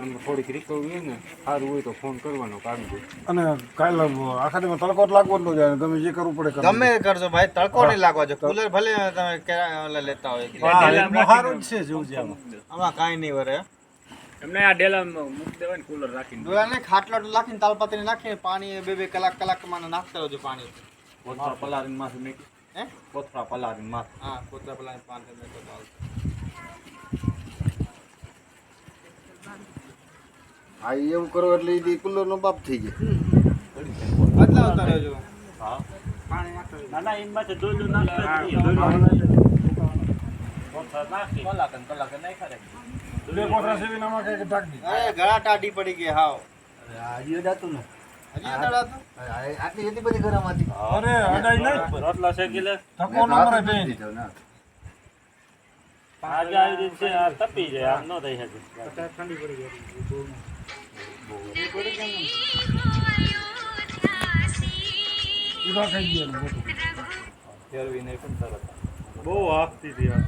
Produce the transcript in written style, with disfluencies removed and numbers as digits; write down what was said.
આમાં થોડીક રિકવરી ને સારું હોય તો ફોન કરવાનો કાઢજો. અને કાલે આખા દિવસમાં તડકો જ લાગવો જ ન જાય, ગમે જે કરવું પડે કરવું. ગમે કરજો ભાઈ, તડકો નહીં લાગવા જો. કુલર ભલે તમે ઓલા લેતા હોય હા, એટલું સારું જ છે જેવું છે આમાં કાંઈ નહીં વરે. એમને આ ડેલામાં મૂકી દેવાય ને કુલર રાખીને. ડોળાને ખાટલા નાખીને તાલપાત્રી નાખીને પાણી 2-2 કલાકમાં નાખતા રહેજો પાણી. કોથળા પલાળીને માથે મેકી. હે કોથળા પલાળીને માથે. હા, કોતરા પેલા પાણી મેં તો ચાલશે. હા, એવું કરો એટલે એ કુલરનો બાપ થઈ જાય. બદલા આવતા રહેજો. હા. પાણી નાખતા ના ના એમાં તો દોડું નાખતા કોથળા નાખી કલાકે નહીં ખરે. બે કોથળા સેવીને આમાં કંઈક ઢાંકી દીધી. અરે ગળા ટાઢી પડી ગઈ હાવ. હજી અડાતું ને. હજી અડાડતું? આટલી એટલી બધી ગરમ હતી. અરે અડાઈ નહીં. રોટલા શેકી લે. ધક્કો ન મરે બેન. આજે આવી રીતે છે, આ તપી જાય, આમ ન થઈ શકે. ઠંડી પડી ગઈ. ઈવા ખાઈ ગયો મોટું. ફેરવી નહીં પણ તરત બહુ આપતી હતી આ.